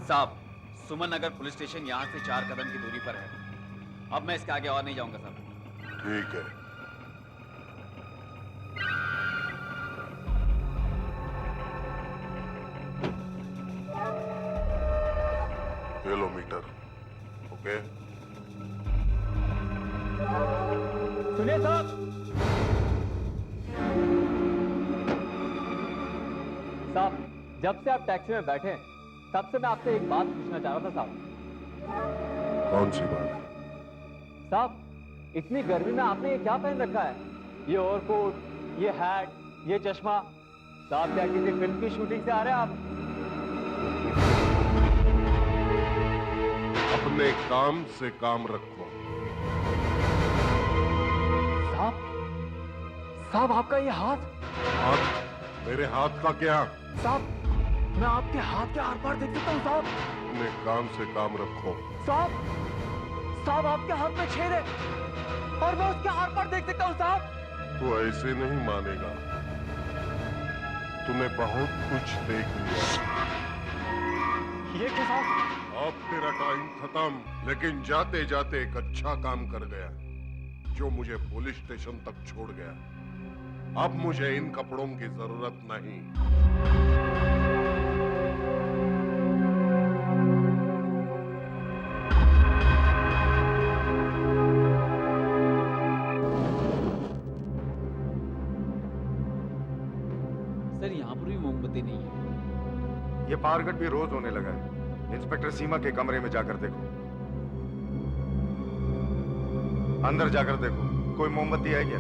साहब, Suman Nagar police station यहाँ से 4 कदम की दूरी पर है। अब मैं इसके आगे और नहीं जाऊंगा साहब। ठीक है। किलोमीटर। ओके। सुनिए साहब, जब से आप टैक्सी में बैठे हैं तब से मैं आपसे एक बात पूछना चाह रहा था साहब। कौन सी बात? साहब, इतनी गर्मी में आपने ये क्या पहन रखा है? ये ओवरकोट, ये हैट, ये चश्मा। साहब, क्या किसी फिल्म की शूटिंग से आ रहे हैं आप? अपने काम से काम रखो। साहब, आपका ये हाथ? मेरे हाथ का क्या? साहब, मैं आपके हाथ के आर पार देख सकता हूँ साहब। अपने काम से काम रखो। साहब, आपके हाथ में छेद है और मैं उसके आर पार देख सकता हूँ साहब। तू ऐसे नहीं मानेगा। तूने बहुत कुछ देख लिया। ये क्या साहब? अब तेरा टाइम खत्म, लेकिन जाते जाते एक अच्छा काम कर गया जो मुझे पुलिस स्टेशन तक छोड़ गया। अब मुझे इन कपड़ों की जरूरत नहीं। सर, यहाँ पर भी मोमबत्ती नहीं है। ये पारगट भी रोज होने लगा है। इंस्पेक्टर सीमा के कमरे में जाकर देखो। अंदर जाकर देखो, कोई मोमबत्ती है क्या?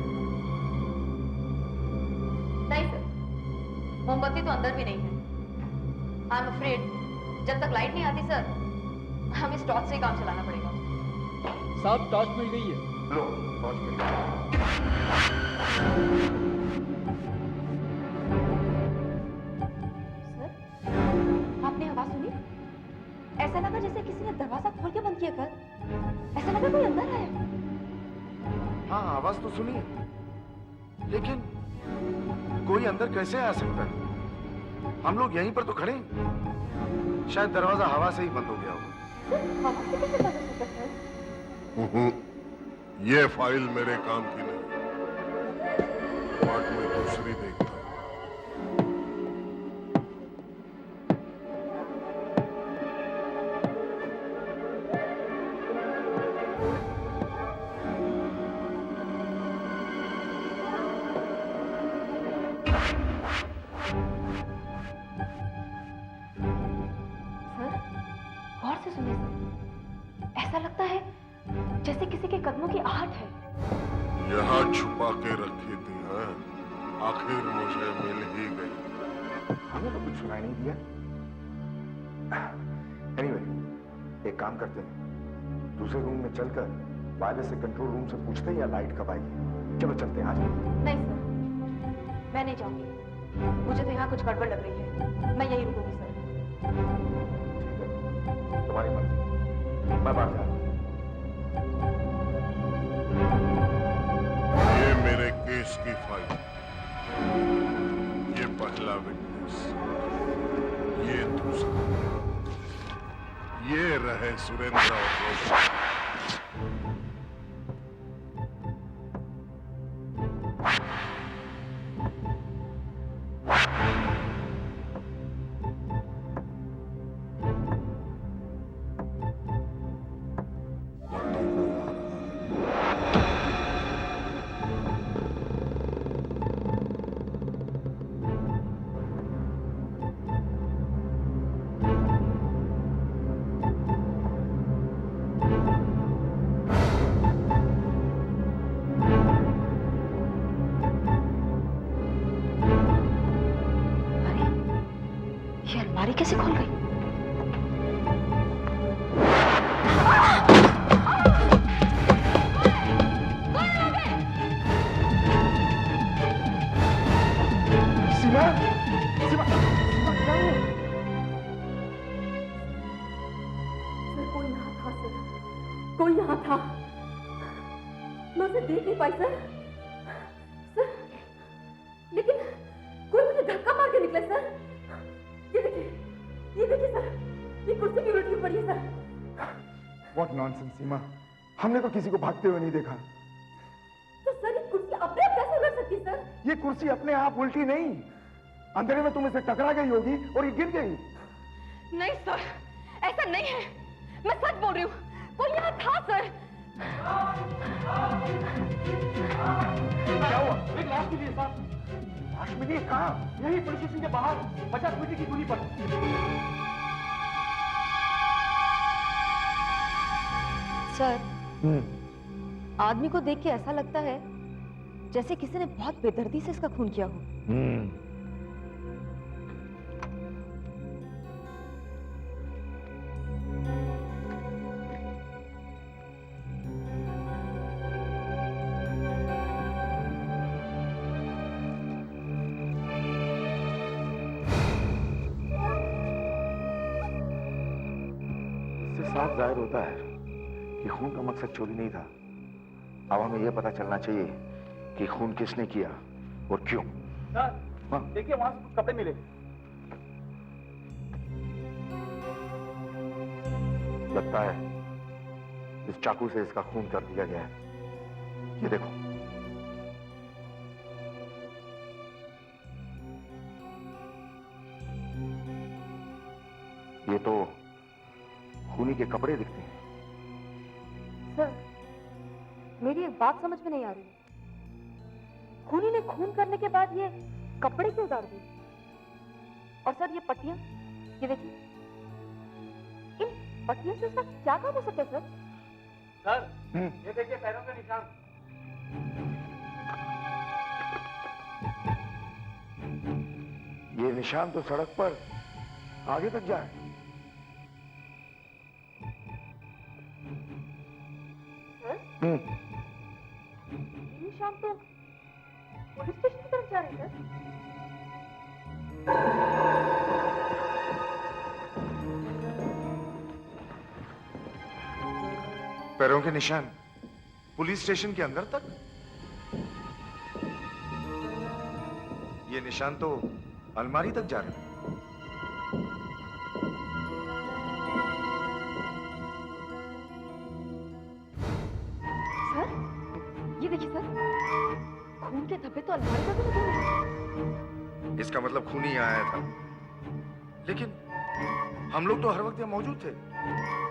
नहीं सर, मोमबत्ती तो अंदर भी नहीं है। आई एम अफ्रेड जब तक लाइट नहीं आती सर, हमें इस टॉर्च से ही काम चलाना पड़ेगा। साहब, टॉर्च मिल गई है। लो, टॉर्च मिल गई। सर, आपने आवाज सुनी? ऐसा लगा जैसे किसी ने दरवाजा खोल के बंद किया कर। ऐसा लगा कोई अंदर आया। हाँ, आवाज तो सुनी, लेकिन कोई अंदर कैसे आ सकता है? हम लोग यहीं पर तो खड़े हैं। शायद दरवाजा हवा से ही बंद हो गया होगा। हवा से कैसे बंद हो सकता है? ये फाइल मेरे काम की नहीं। कोर्ट में दूसरी देखता। ऐसा लगता है जैसे किसी के कदमों की आहट है। यहाँ छुपा के रखी थी, हाँ? आखिर मुझे मिल ही गई। हमें तो कुछ सुनाई नहीं दिया। एनीवे, एक काम करते हैं, दूसरे रूम में चलकर वायरलेस से कंट्रोल रूम से पूछते हैं या लाइट कब आएगी। चलो चलते हैं आज। नहीं सर, मैं नहीं जाऊंगी। मुझे तो यहाँ कुछ गड़बड़ लग रही है। मैं यही रुकूंगी सर। ठीक है, तुम्हारी मर्जी। मैं बाहर जा रहा हूं। ये मेरे केस की फाइल, ये पहला विटनेस, ये दूसरा, ये रहे सुरेंद्र और रोशन। कैसे खुल गई? सीमा, सीमा, क्या हुआ? सर, कोई यहाँ था सर, कोई यहाँ था। मैं उसे देख नहीं पाई सर, लेकिन कोई मुझे धक्का मार के निकला सर। ये देखिए सर, ये कुर्सी क्यों उल्टी पड़ी है सर? What nonsense, सीमा। हमने तो किसी को भागते हुए नहीं देखा। तो सर ये कुर्सी अपने आप कैसे उलट सकती है सर? ये कुर्सी अपने आप उल्टी नहीं, अंधेरे में तुम इसे टकरा गई होगी और ये गिर गई। नहीं सर, ऐसा नहीं है। मैं सच बोल रही हूँ। कोई यहाँ था सर। क्या हुआ? एक लाश मिली है साहब। लाश मिली है कहाँ? यही पुलिस स्टेशन के बाहर 50 मीटर की दूरी पर। सर, आदमी को देख के ऐसा लगता है जैसे किसी ने बहुत बेदर्दी से इसका खून किया हो। इससे साफ जाहिर होता है कि खून का मकसद चोरी नहीं था। अब हमें यह पता चलना चाहिए कि खून किसने किया और क्यों। सर, हाँ? देखिए वहां से कुछ कपड़े मिले। लगता है इस चाकू से इसका खून कर दिया गया है। ये देखो। ये तो खूनी के कपड़े दिखते हैं। सर, मेरी एक बात समझ में नहीं आ रही। खूनी ने खून करने के बाद ये कपड़े क्यों उतार दिए? और सर ये पट्टियां, ये देखिए, इन पट्टियों से उसका क्या काम हो सकता है सर? सर, ये देखिए पैरों के निशान। ये निशान तो सड़क पर आगे तक जाए। सर, ये निशान तो पुलिस स्टेशन की तरफ जा रहे हैं सर। पैरों के निशान पुलिस स्टेशन के अंदर तक। ये निशान तो अलमारी तक जा रहे हैं। सर, ये देखिए सर, खून के धब्बे तो अलमारी पर भी लगे हुए हैं। इसका मतलब खूनी यहाँ आया था। लेकिन हम लोग तो हर वक्त यहाँ मौजूद थे।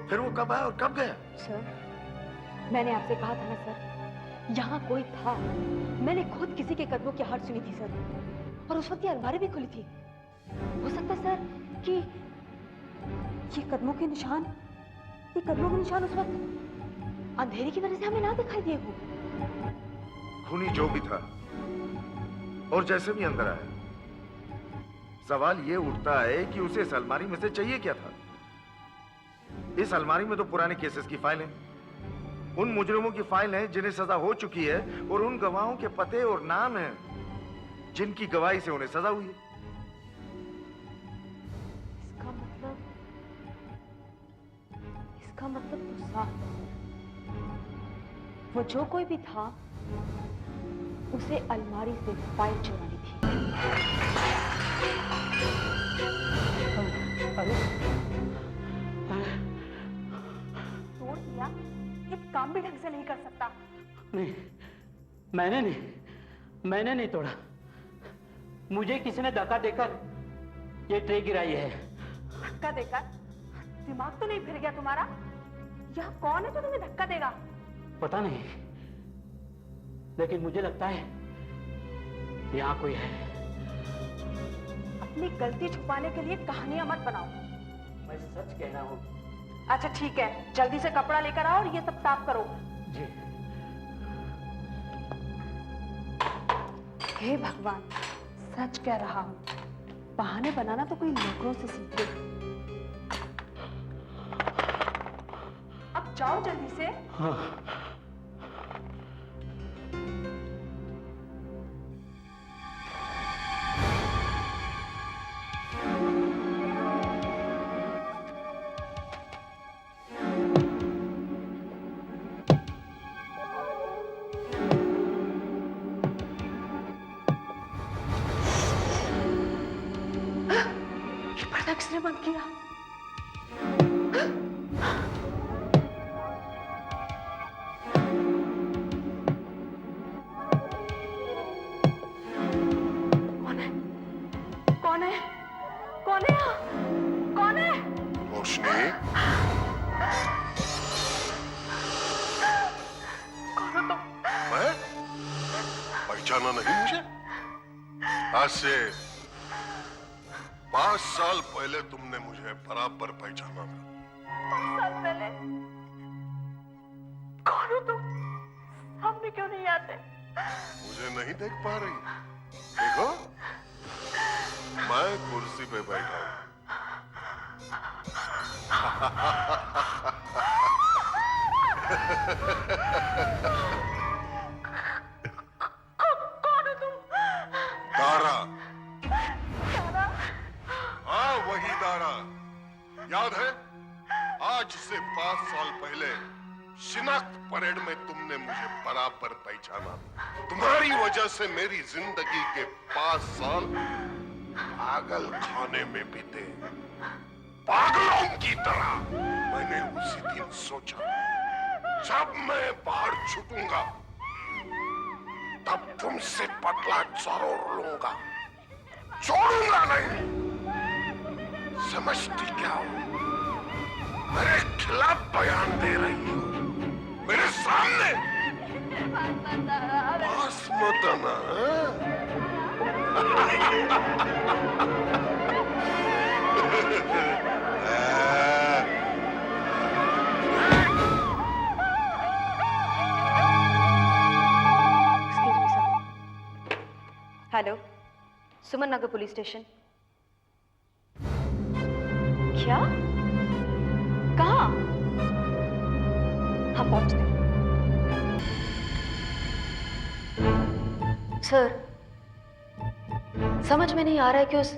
फिर वो कब आया और कब गया? सर, मैंने आपसे कहा था ना सर, यहाँ कोई था। मैंने खुद किसी के कदमों की आहट सुनी थी सर, और उस वक्त ये अलमारी भी खुली थी। हो सकता है सर कि ये कदमों के निशान उस वक्त अंधेरे की वजह से हमें ना दिखाई दिए हो। खूनी जो भी था और जैसे भी अंदर आया, सवाल ये उठता है कि उसे इस अलमारी में से चाहिए क्या था। इस अलमारी में तो पुराने केसेस की फाइल है, उन मुजरिमों की फाइल है जिन्हें सजा हो चुकी है, और उन गवाहों के पते और नाम हैं जिनकी गवाही से उन्हें सजा हुई है। इसका मतलब तो साफ है, वो जो कोई भी था उसे अलमारी से फाइल चुरानी थी। तोड़ दिया, एक काम भी ढंग से नहीं कर सकता। नहीं, मैंने नहीं तोड़ा। मुझे किसी ने धक्का देकर ये ट्रे गिराई है। धक्का देकर? दिमाग तो नहीं फिर गया तुम्हारा? यह कौन है जो तुम्हें धक्का देगा? पता नहीं, लेकिन मुझे लगता है यहाँ कोई है। अपनी गलती छुपाने के लिए कहानियां मत बनाओ। मैं सच कह रहा हूँ। अच्छा ठीक है, जल्दी से कपड़ा लेकर आओ और ये सब साफ करो। जी। हे भगवान, सच कह रहा हूँ, बहाने बनाना तो कोई नौकरों से सीखे। अब जाओ जल्दी से। हाँ। किसने बंद किया? पहचाना नहीं मुझे? आज से 5 साल पहले तुमने मुझे बराबर पहचाना था। 5 साल पहले? कौन हो तुम? सामने क्यों नहीं आते? मुझे नहीं देख पा रही? देखो, मैं कुर्सी पे बैठा हूं। कौन हो तुम? दारा। हाँ, वही दारा। याद है? आज से 5 साल पहले शिनाख्त परेड में तुमने मुझे बराबर पहचाना। तुम्हारी वजह से मेरी जिंदगी के 5 साल पागल खाने में बीते। पागलों की तरह मैंने उसी दिन सोचा, जब मैं बाहर छूटूंगा तब तुमसे बदला जरूर लूंगा, छोड़ूंगा नहीं। समझती क्या हो? मेरे खिलाफ बयान दे रही हो मेरे सामने? पास मत आना। Excuse me sir. Hello, Suman Nagar police station. क्या? कहाँ? हम पहुंचते हैं। सर, समझ में नहीं आ रहा है कि उस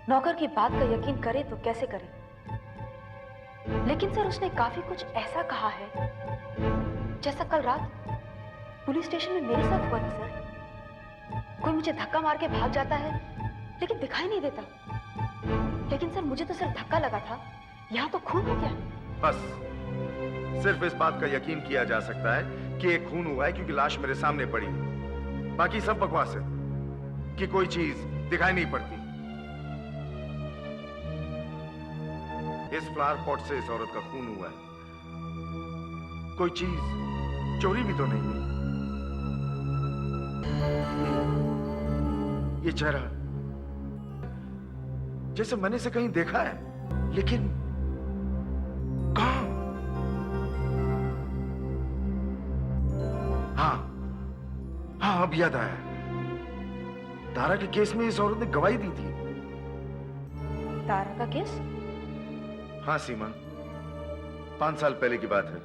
नौकर की बात का यकीन करें तो कैसे करें। लेकिन सर, उसने काफी कुछ ऐसा कहा है जैसा कल रात पुलिस स्टेशन में मेरे साथ हुआ था सर। कोई मुझे धक्का मार के भाग जाता है लेकिन दिखाई नहीं देता। लेकिन सर, मुझे तो सिर्फ धक्का लगा था, यहाँ तो खून हो गया। बस सिर्फ इस बात का यकीन किया जा सकता है कि एक खून हुआ है क्योंकि लाश मेरे सामने पड़ी है। बाकी सब बकवास है कि कोई चीज दिखाई नहीं पड़ती। इस फ्लावर पॉट से इस औरत का खून हुआ है। कोई चीज चोरी भी तो नहीं हुई। ये चेहरा जैसे मैंने इसे कहीं देखा है, लेकिन कहां? हाँ, अब याद आया। दारा के केस में इस औरत ने गवाही दी थी। तारा का केस? हाँ सीमा, 5 साल पहले की बात है।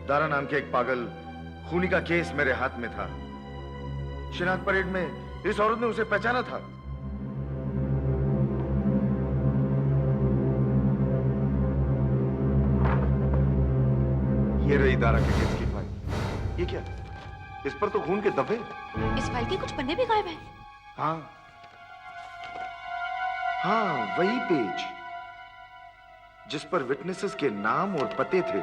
दारा नाम के एक पागल खूनी का केस मेरे हाथ में था। शिनाख्त परेड में इस औरत ने उसे पहचाना था। ये रही दारा के केस की फाइल। ये क्या? इस पर तो खून के धब्बे। इस फाइल के कुछ पन्ने भी गायब हैं। हाँ, वही पेज जिस पर विटनेसेस के नाम और पते थे।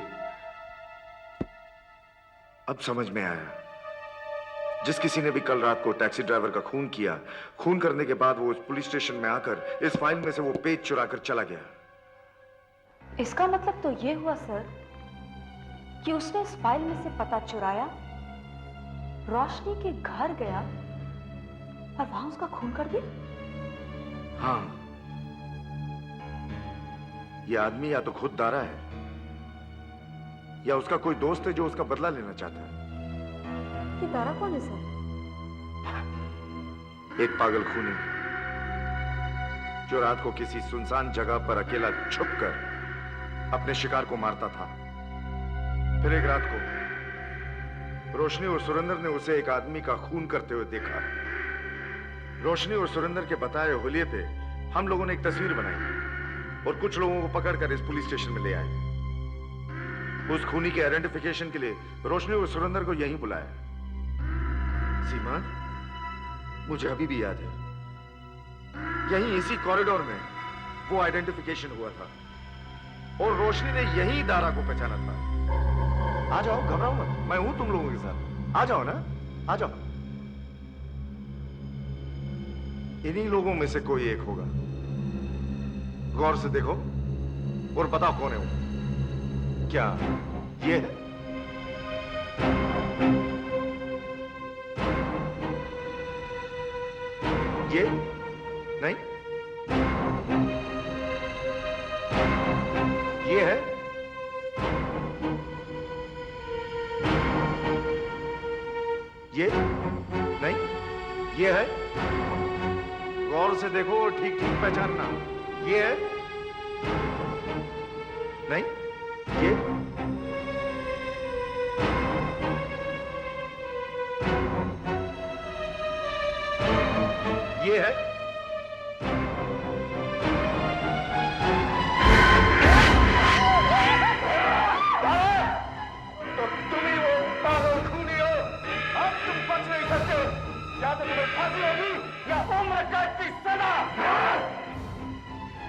अब समझ में आया। जिस किसी ने भी कल रात को टैक्सी ड्राइवर का खून किया, खून करने के बाद वो उस पुलिस स्टेशन में आकर इस फाइल में से वो पेज चुराकर चला गया। इसका मतलब तो ये हुआ सर कि उसने इस फाइल में से पता चुराया, रोशनी के घर गया और वहां उसका खून कर दिया। हाँ, ये आदमी या तो खुद दारा है या उसका कोई दोस्त है जो उसका बदला लेना चाहता है। ये दारा कौन है सर? एक पागल खूनी जो रात को किसी सुनसान जगह पर अकेला छुपकर अपने शिकार को मारता था। फिर एक रात को रोशनी और सुरेंद्र ने उसे एक आदमी का खून करते हुए देखा। रोशनी और सुरेंद्र के बताए हुलिये पे हम लोगों ने एक तस्वीर बनाई और कुछ लोगों को पकड़कर इस पुलिस स्टेशन में ले आए। उस खूनी के आइडेंटिफिकेशन के लिए रोशनी और सुरेंद्र को यहीं बुलाया। सीमा, मुझे अभी भी याद है, यहीं इसी कॉरिडोर में वो आइडेंटिफिकेशन हुआ था और रोशनी ने यहीं दारा को पहचाना था। आ जाओ, घबराओ मत, मैं हूं तुम लोगों के साथ। आ जाओ ना, आ जाओ। इन्हीं लोगों में से कोई एक होगा। गौर से देखो और बताओ कौन है वो। क्या ये है? ये नहीं, ये है, ये नहीं, ये है, गौर से देखो और ठीक ठीक पहचानना, ये है नहीं, ये है, तो तुम ही वो पागल खूनी हो। अब तुम बच नहीं सकते, या तो तुम्हें फांसी होगी या उम्र कैद की सजा।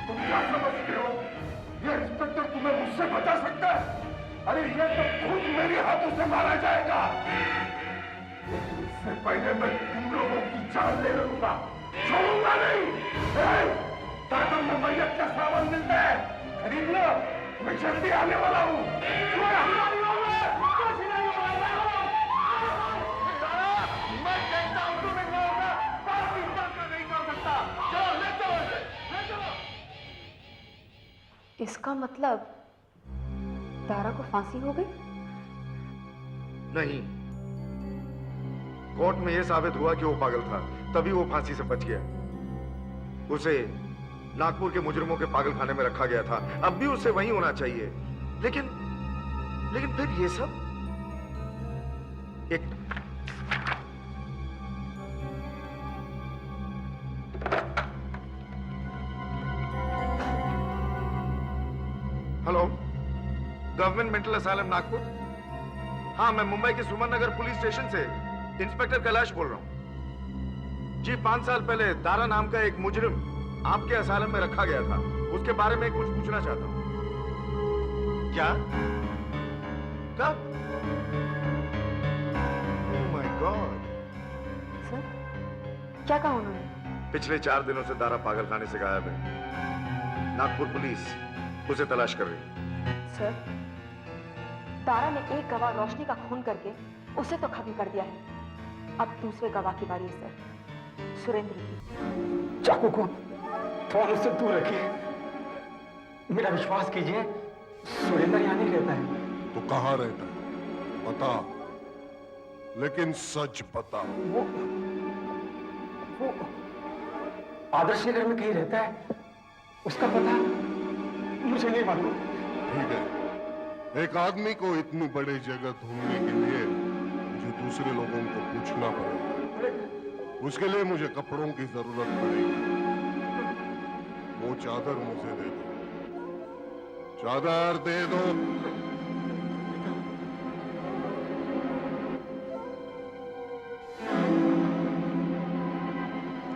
तुम क्या समझते हो ये इंस्पेक्टर तुम्हें मुझसे बचा सकता है? अरे ये तो खुद मेरे हाथों से मारा जाएगा। इससे पहले मैं तुम लोगों की जान ले लूंगा, छोड़ूंगा नहीं। ताकत में मैयत का सामान मिलता है, खरीद लो, मैं जल्दी आने वाला हूँ। तुम्हें हमला नहीं होगा, कुछ नहीं होगा। मैं कहता हूँ तुम्हें क्या होगा, बात नहीं कर सकता। चलो ले चलो, ले चलो। इसका मतलब दारा को फांसी हो गई? नहीं, कोर्ट में यह साबित हुआ कि वो पागल था, तभी वो फांसी से बच गया। उसे नागपुर के मुजरिमों के पागल खाने में रखा गया था, अब भी उसे वहीं होना चाहिए। लेकिन फिर ये सब एक hello, government mental asylum Nagpur. हाँ, मैं मुंबई के सुमन नगर पुलिस स्टेशन से इंस्पेक्टर कैलाश बोल रहा हूं। जी, 5 साल पहले दारा नाम का एक मुजरिम आपके असाइलम में रखा गया था, उसके बारे में कुछ पूछना चाहता हूं। क्या? कब? Oh my God. सर, क्या कहा उन्होंने? पिछले 4 दिनों से दारा पागल खाने से गायब है। नागपुर पुलिस उसे तलाश कर रही है। सर, दारा ने एक गवाह रोशनी का खून करके उसे तो खत्म कर दिया है, अब दूसरे गवाह की बारी है सर, सुरेंद्र की। चाकू को थोड़ा मुझसे दूर रखिए। मेरा विश्वास कीजिए, सुरेंद्र यहाँ नहीं रहता है। तो कहाँ रहता है? बता, लेकिन सच बता। वो आदर्श नगर में कहीं रहता है, उसका पता मुझे नहीं मालूम। ठीक है, एक आदमी को इतनी बड़ी जगह ढूंढने के लिए मुझे दूसरे लोगों को पूछना पड़ेगा। उसके लिए मुझे कपड़ों की जरूरत पड़ेगी। वो चादर मुझे दे दो, चादर दे दो।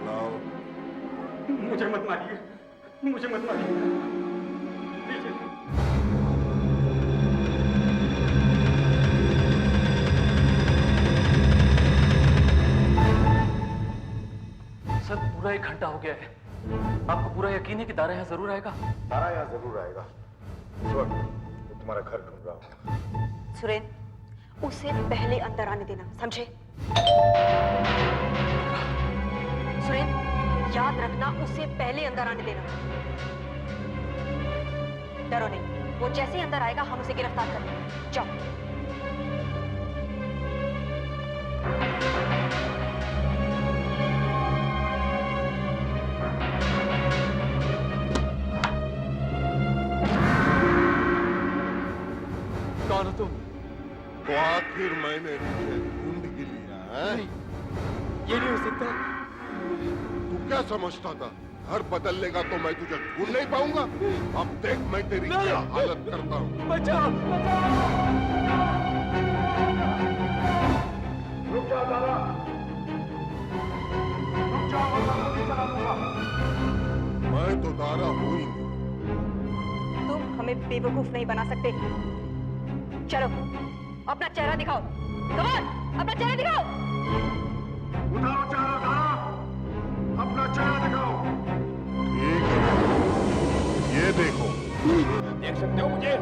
लाओ। मुझे मत मारिए, मुझे मत मारिए। सर, पूरा 1 घंटा हो गया है। आपको पूरा यकीन है कि दारा यहाँ जरूर आएगा? दारा यहाँ जरूर आएगा। इस वक्त वो तुम्हारा घर ढूंढ रहा हूँ। सुरेंद्र, उसे पहले अंदर आने देना, समझे? सुरेंद्र, याद रखना, उसे पहले अंदर आने देना। डरो नहीं, वो जैसे ही अंदर आएगा हम उसे गिरफ्तार कर लेंगे। जाओ। कौन हो तुम? तो आखिर मैंने तुझे ढूंढ के लिया है? ये नहीं हो सकता। तू क्या समझता था घर बदल लेगा तो मैं तुझे ढूंढ नहीं पाऊंगा? अब देख मैं तेरी क्या हालत करता हूँ। बचाओ, बचाओ। रुक जाओ दादा, रुक जाओ, वरना गोली चला दूंगा। मैं तो दारा हूं ही नहीं। तुम हमें बेवकूफ नहीं बना सकते। चलो, अपना चेहरा दिखाओ। कम ऑन, अपना चेहरा दिखाओ। उठाओ चेहरा दारा, अपना चेहरा दिखाओ। ठीक है, ये देखो। देख सकते हो मुझे?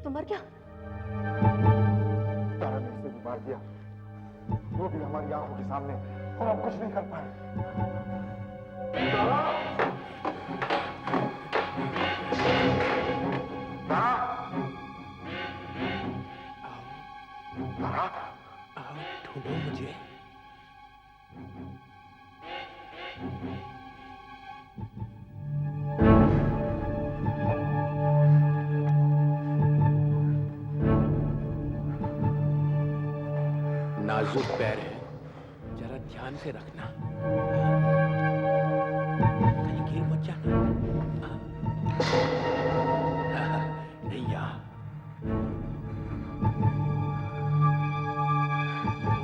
तो मर गया। तारा ने इसे भी मार दिया, वो भी हमारी आंखों के सामने, और हम कुछ नहीं कर पाए। तारा! तारा! तारा! ढूंढो मुझे। नाजुक पैर है, जरा ध्यान से रखना, कहीं गिर मत जाना। नहीं यहाँ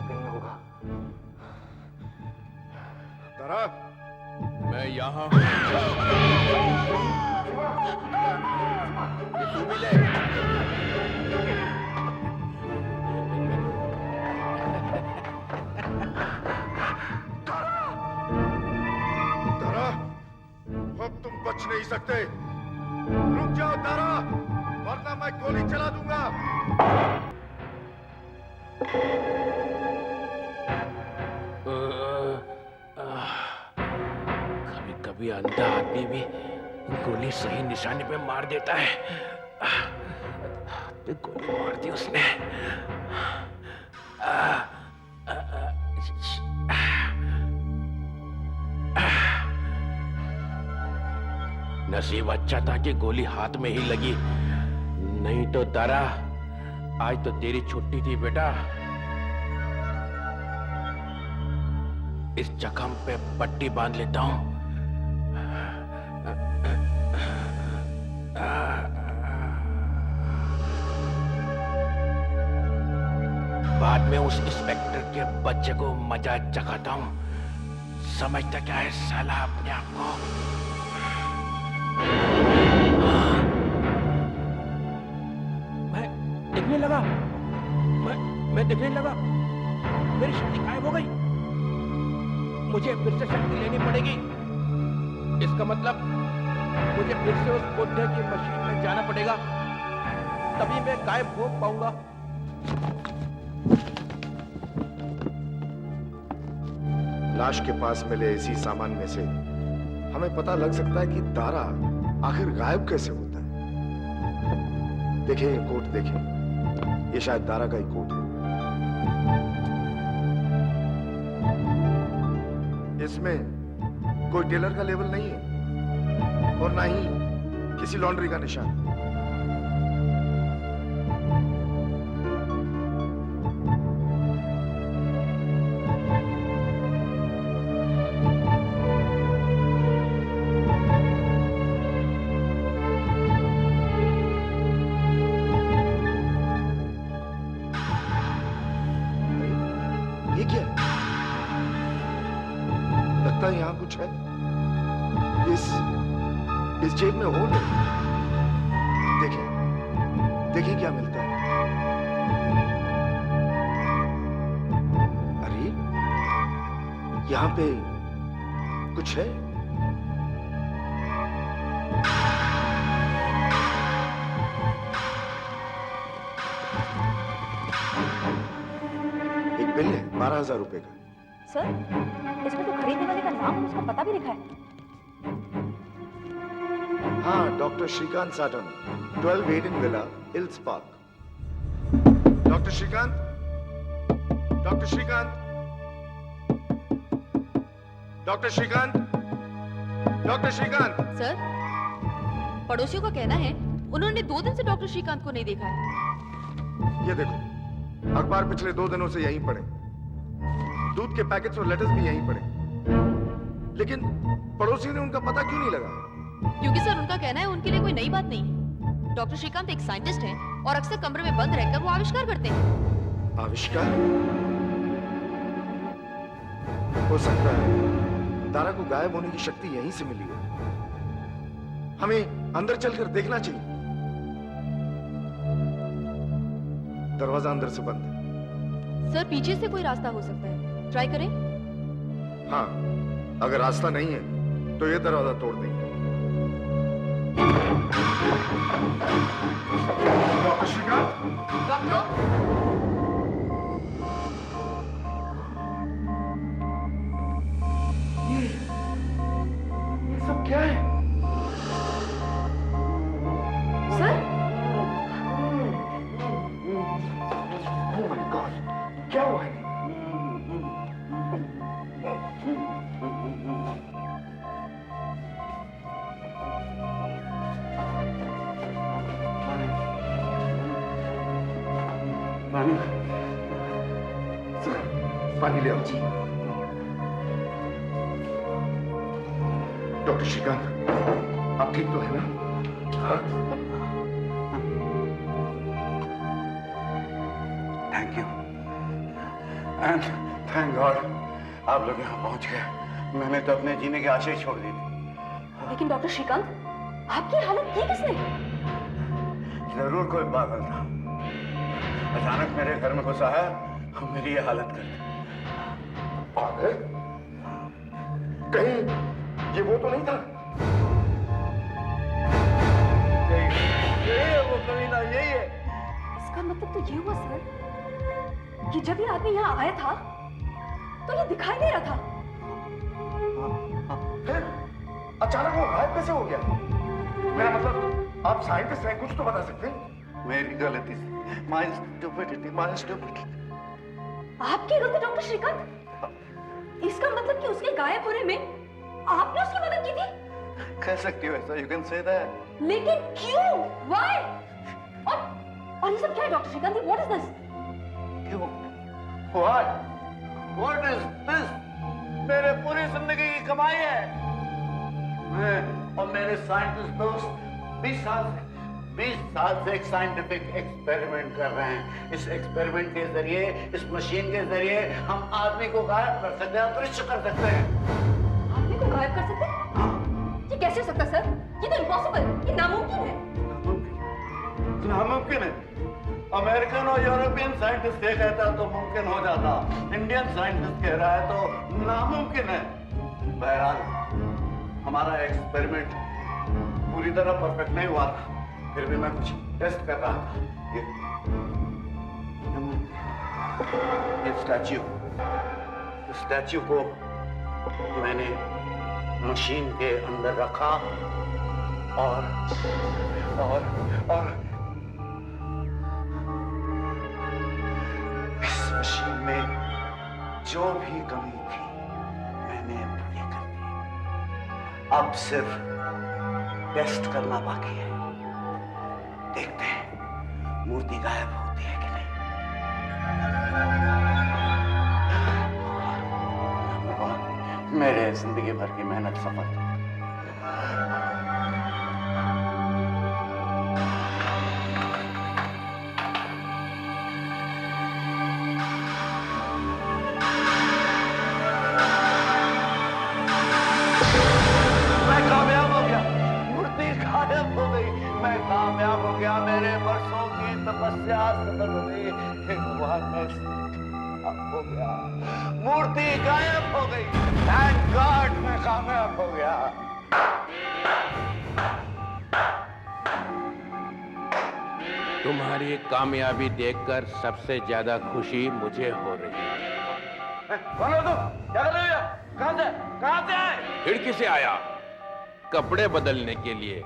कहीं होगा। तारा, मैं यहाँ हूँ। ये तू मिले। तारा, अब तुम बच नहीं सकते। रुक जाओ तारा, वरना मैं गोली चला दूंगा। कभी कभी अंधा आदमी भी गोली सही निशाने पे मार देता है। तो गोली मार दी उसने। नसीब अच्छा था कि गोली हाथ में ही लगी, नहीं तो तारा आज तो तेरी छुट्टी थी बेटा। इस जख्म पे पट्टी बांध लेता हूं। बाद में उस इंस्पेक्टर के बच्चे को मजा चखाता हूं। समझता क्या है साला अपने आप को? मैं दिखने लगा, मैं दिखने लगा, मेरी शक्ति गायब हो गई। मुझे फिर से शक्ति लेनी पड़ेगी। इसका मतलब मुझे फिर से उस बुड्ढे की मशीन में जाना पड़ेगा, तभी मैं गायब हो पाऊंगा। लाश के पास मिले इसी सामान में से हमें पता लग सकता है कि तारा आखिर गायब कैसे होता है। देखिए ये कोट, देखिए ये शायद तारा का ही कोट है। इसमें कोई टेलर का लेबल नहीं है और ना ही किसी लॉन्ड्री का निशान। ये क्या है? लगता है यहां कुछ है। इस जेब में होल है। देखिए, देखिए क्या मिलता है। अरे यहां पे कुछ है। एक बिल है 12,000 रुपए का। सर, इसमें तो खरीदने वाले का नाम और उसका पता भी लिखा है। हाँ, डॉक्टर श्रीकांत साटन, 12 wedding villa, hills park. Doctor Shrikant, doctor Shrikant, doctor Shrikant, doctor Shrikant. Sir, पड़ोसियों का कहना है उन्होंने 2 दिन से डॉक्टर श्रीकांत को नहीं देखा है। ये देखो, अखबार पिछले 2 दिनों से यहीं पड़े, दूध के पैकेट्स और लेटर्स भी यहीं पड़े, लेकिन पड़ोसियों ने उनका पता क्यों नहीं लगा? क्योंकि सर उनका कहना है उनके लिए कोई नई बात नहीं है। डॉक्टर श्रीकांत एक साइंटिस्ट हैं और अक्सर कमरे में बंद रहकर वो आविष्कार करते हैं। आविष्कार? हो सकता है तारा को गायब होने की शक्ति यहीं से मिली हो। हमें अंदर चलकर देखना चाहिए। दरवाजा अंदर से बंद है। सर, पीछे से कोई रास्ता हो सकता है, ट्राई करें। हाँ, अगर रास्ता नहीं है तो ये दरवाजा तोड़ देंगे। डॉक्टर पानी पानी ले आओ। डॉक्टर श्रीकांत, आप ठीक तो है ना? Thank you and thank God आप लोग यहाँ पहुंच गए। मैंने तो अपने जीने की आशा ही छोड़ दी थी। लेकिन डॉक्टर श्रीकांत, आपकी हालत की किसने? जरूर कोई पागल था, अचानक मेरे घर में घुसा है और मेरी ये हालत कर दी। पागल? कहीं ये वो तो नहीं था? यही है वो कमीना, यही है। इसका मतलब तो ये हुआ सर कि जब ये आदमी यहाँ आया था तो ये दिखाई नहीं रहा था। फिर अचानक वो गायब कैसे हो गया? मेरा मतलब आप साइंटिस्ट हैं, कुछ तो बता सकते हैं? मेरी गलती से, my stupidity, my stupidity। आपकी गलती डॉक्टर श्रीकांत? इसका मतलब कि उसके गायब होने में आपने उसकी मदद की थी? कह सकती हो ऐसा, you can say that। लेकिन क्यों? Why? और ये सब क्या है doctor Shrikant? What is this? क्यों? What? What is this? मेरे पूरी जिंदगी की कमाई है। मैं और मेरे साइंटिस्ट दोस्त 20 साल से एक साइंटिफिक एक्सपेरिमेंट कर रहे हैं। इस एक्सपेरिमेंट के जरिए, इस मशीन के जरिए हम आदमी को गायब कर सकते हैं, अदृश्य कर सकते हैं। आदमी को गायब कर सकते हैं? ये कैसे हो सकता है सर? ये तो इम्पॉसिबल, ये नामुमकिन है। नामुमकिन है? अमेरिकन और यूरोपियन साइंटिस्ट ये कहता तो मुमकिन हो जाता, इंडियन साइंटिस्ट कह रहा है तो नामुमकिन है। बहरहाल हमारा एक्सपेरिमेंट पूरी तरह परफेक्ट नहीं हुआ था, फिर भी मैं कुछ टेस्ट कर रहा था। ये स्टैच्यू को मैंने मशीन के अंदर रखा और इस मशीन में जो भी कमी थी मैंने पूरी कर दी। अब सिर्फ टेस्ट करना बाकी है। देखते हैं मूर्ति गायब होती है कि नहीं। भगवान, मेरे जिंदगी भर की मेहनत सफल। मैं कामयाब हो गया, मूर्ति गायब हो गई। मैं कामयाब हो गया, मेरे बरसों की तपस्या सफल हो गई। भगवान, मैं कामयाब हो गया, मूर्ति गायब हो गई। थैंक गॉड, मैं कामयाब हो गया। तुम्हारी कामयाबी देखकर सबसे ज्यादा खुशी मुझे हो रही है। कौन हो तुम? क्या कर रहे हो? कहां से आए? खिड़की से आया, कपड़े बदलने के लिए,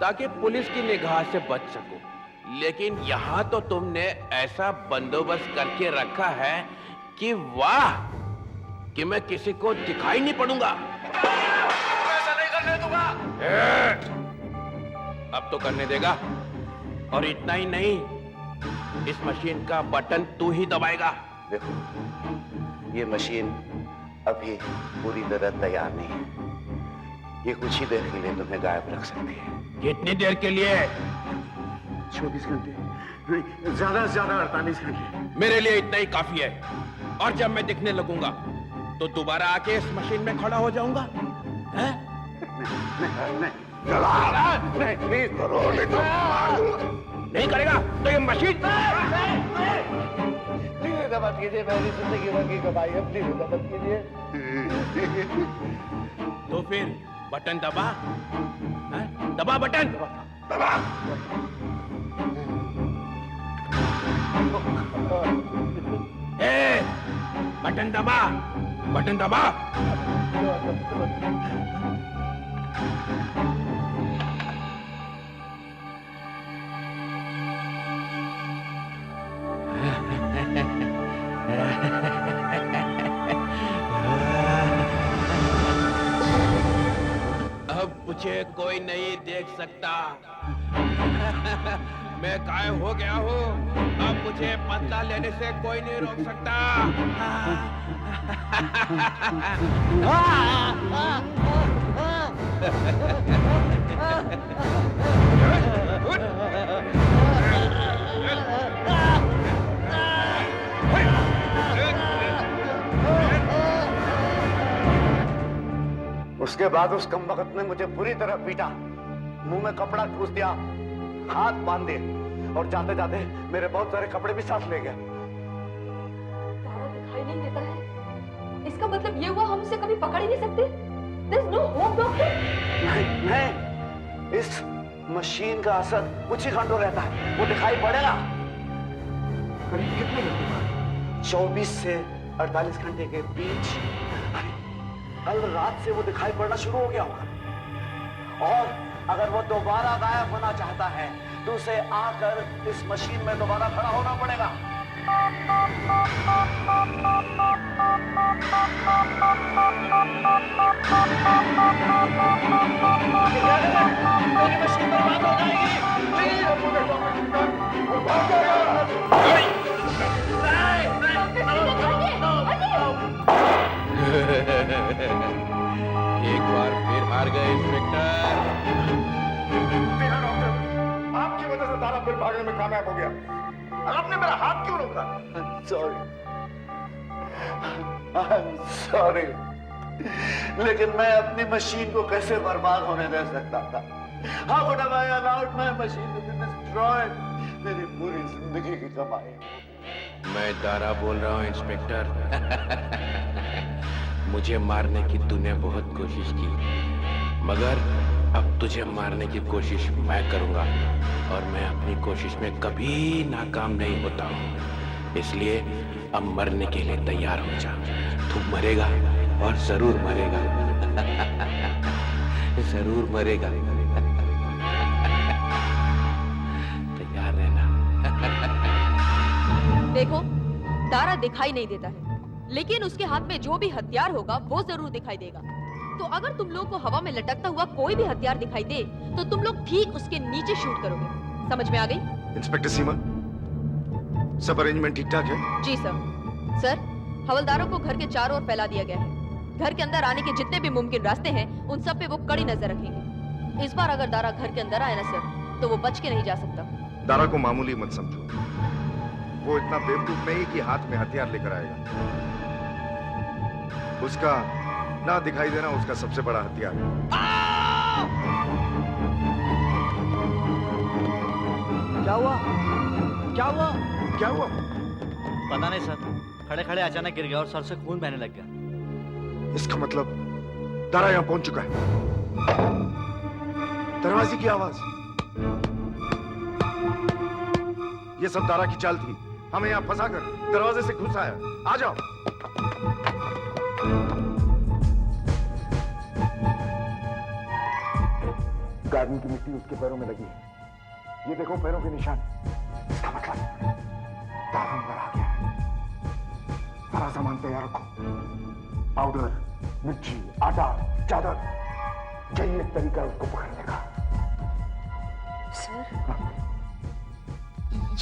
ताकि पुलिस की निगाह से बच सकूं। लेकिन यहाँ तो तुमने ऐसा बंदोबस्त करके रखा है कि वाह, कि मैं किसी को दिखाई नहीं पड़ूंगा। ऐसा नहीं करने दूंगा। अब तो करने देगा। और इतना ही नहीं, इस मशीन का बटन तू ही दबाएगा। देखो, ये मशीन अभी पूरी तरह तैयार नहीं है। ये कुछ ही देर के लिए तुम्हें गायब रख सकती है। कितनी देर के लिए? 24 घंटे नहीं, ज्यादा से ज्यादा 48 घंटे। मेरे लिए इतना ही काफी है। और जब मैं दिखने लगूंगा तो दोबारा आके इस मशीन में खड़ा हो जाऊंगा। हैं? नहीं करेगा तो ये मशीन प्लीज मत कीजिए, मेरी जिंदगी भर की कमाई है, प्लीज मत कीजिए। तो फिर बटन दबा। हैं? दबा बटन, दबा। ए, बटन दबा, बटन दबा। अब मुझे कोई नहीं देख सकता। मैं गायब हो गया हूँ। अब मुझे बदला लेने से कोई नहीं रोक सकता। उसके बाद उस कमबख्त ने मुझे बुरी तरह पीटा, मुंह में कपड़ा ठूस दिया, हाथ बांध दिए और जाते जाते मेरे बहुत सारे कपड़े भी साथ ले गया। तारा दिखाई नहीं देता है, इसका मतलब ये हुआ हम उसे कभी पकड़ ही नहीं सकते। There's no hope, doctor. नहीं, इस मशीन का असर कुछ ही घंटों रहता है, वो दिखाई पड़ेगा। करीब कितने घंटे बाद? 24 से 48 घंटे के बीच। कल रात से वो दिखाई पड़ना शुरू हो गया होगा। और अगर वो दोबारा गायब होना चाहता है तो उसे आकर इस मशीन में दोबारा खड़ा होना पड़ेगा। मेरी मशीन बर्बाद हो जाएगी। एक बार फिर हार गए इंस्पेक्टर। देखा डॉक्टर, आपकी वजह से दारा फिर भागने में कामयाब हो गया। आपने मेरा हाथ क्यों रोका? I'm sorry, लेकिन मैं अपनी मशीन को कैसे बर्बाद होने दे सकता था? How could I allowed my machine to be destroyed? मेरी पूरी जिंदगी की कमाई। मैं दारा बोल रहा हूँ इंस्पेक्टर। मुझे मारने की तूने बहुत कोशिश की, मगर अब तुझे मारने की कोशिश मैं करूंगा और मैं अपनी कोशिश में कभी नाकाम नहीं होता हूँ। इसलिए अब मरने के लिए तैयार हो जा। तू मरेगा और जरूर मरेगा। जरूर मरेगा। तैयार रहना। देखो, तारा दिखाई नहीं देता है, लेकिन उसके हाथ में जो भी हथियार होगा वो जरूर दिखाई देगा। तो अगर तुम लोग को हवा में लटकता हुआ कोई भी हथियार दिखाई दे तो तुम लोग ठीक उसके नीचे शूट करोगे। समझ में आ गई? इंस्पेक्टर सीमा, सब अरेंजमेंट ठीक ठाक है? जी सर। सर, हवलदारों को घर के चारों ओर फैला दिया गया है। घर के अंदर आने के जितने भी मुमकिन रास्ते हैं उन सब पे वो कड़ी नजर रखेंगे। इस बार अगर दारा घर के अंदर आए ना सर, तो वो बच के नहीं जा सकता। दारा को मामूली मत समझो, वो इतना बेवकूफ नहीं कि हाथ में हथियार लेकर आएगा। उसका ना दिखाई देना उसका सबसे बड़ा हथियार है। क्या हुआ? क्या हुआ? क्या हुआ? पता नहीं सर, खड़े खड़े अचानक गिर गया और सर से खून बहने लग गया। इसका मतलब दारा यहां पहुंच चुका है। दरवाजे की आवाज, ये सब दारा की चाल थी। हमें यहां फंसाकर दरवाजे से घुसाया। आ जाओ। गार्डन की मिट्टी उसके पैरों में लगी है। ये देखो पैरों के निशान। इसका मतलब दारा अंदर आ गया है। सारा सामान तैयार रखो, पाउडर, मिर्ची, आटा, चादर। यही एक तरीका है उसको पकड़ने का। सर,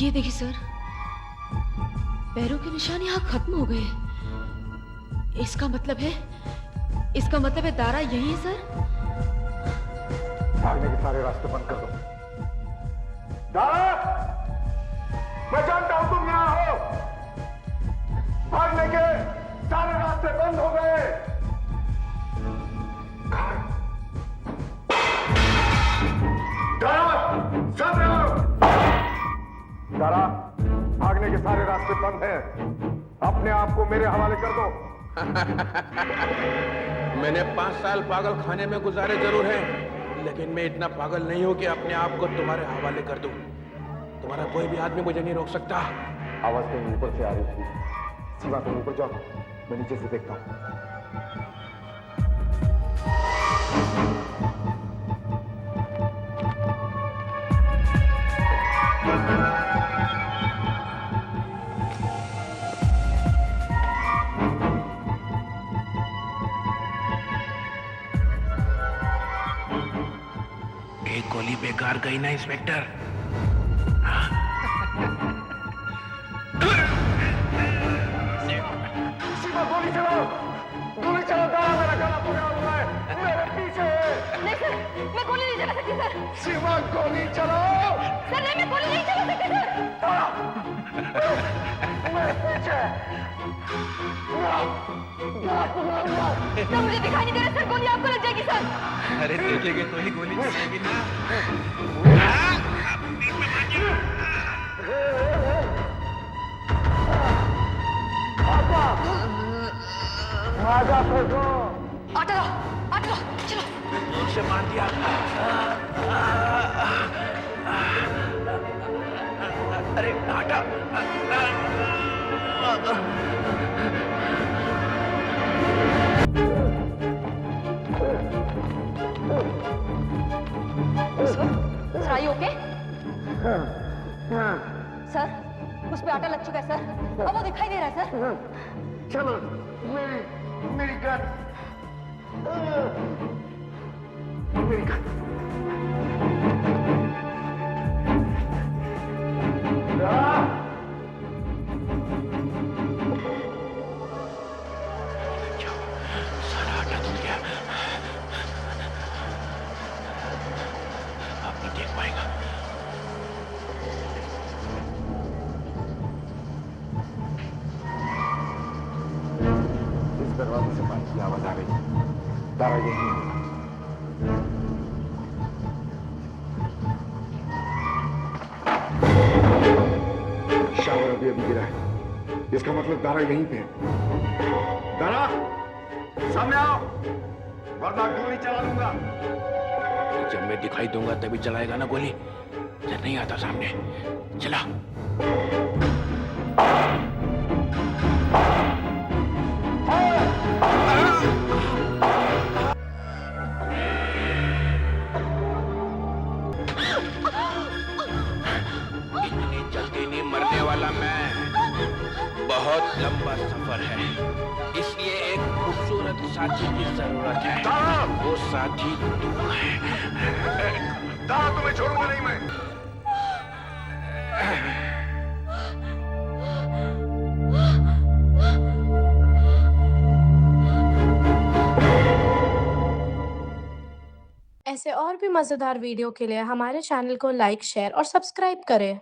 ये देखिए सर, पैरों के निशान यहाँ खत्म हो गए। इसका मतलब है दारा यही है सर। भागने के सारे रास्ते बंद कर दो। दारा, मैं जानता हूं तुम यहां हो। भागने के सारे रास्ते बंद हो गए। दारा, सब रहो। दारा, भागने के सारे रास्ते बंद हैं। अपने आप को मेरे हवाले कर दो। मैंने 5 साल पागल खाने में गुजारे जरूर हैं, लेकिन मैं इतना पागल नहीं हूं कि अपने आप को तुम्हारे हवाले कर दूं। तुम्हारा कोई भी आदमी मुझे नहीं रोक सकता। आवाज कहीं ऊपर से आ रही थी। सीमा, तुम ऊपर जाओ, मैं नीचे से देखता हूं। एक गोली बेकार गई ना इंस्पेक्टर? सीमा गोली चलाओ, गोली चलाओ, दारा मेरा गला पकड़ा हुआ है, मेरे पीछे है। नहीं सर, मैं गोली नहीं चला सकती सर। सीमा गोली चलाओ। सर नहीं, मैं गोली नहीं चला सकती सर। दारा, मेरे पीछे। सर मुझे दिखाई नहीं दे रहा सर, गोली आपको लग जाएगी सर। अरे देखेंगे तो ही गोली चलेगी ना। आजा फेंको। आटा लो, चलो। जोर से मार दिया। अरे आटा। Sir are you okay? Sir उस पे आटा लग चुका है सर, अब वो दिखाई दे रहा है सर। चलो, मेरी गन। मेरी गन। सारा आटा धुल गया। अब नहीं देख पाएगा। इस दरवाजे से पानी की आवाज आ रही है। दारा यही है। शावर अभी गिरा है, इसका मतलब दारा यहीं पे है। दारा, सामने आओ, वरना गोली चला दूंगा। जब मैं दिखाई दूंगा तभी चलाएगा ना गोली। जब नहीं आता सामने, चला। इतनी जल्दी नहीं मरने वाला मैं। बहुत लंबा सफर है, इसलिए एक खूबसूरत साथी की जरूरत है। वो साथी तू है। दारा, तुम्हें छोड़ूंगा नहीं मैं। ऐसे और भी मजेदार वीडियो के लिए हमारे चैनल को लाइक, शेयर और सब्सक्राइब करें।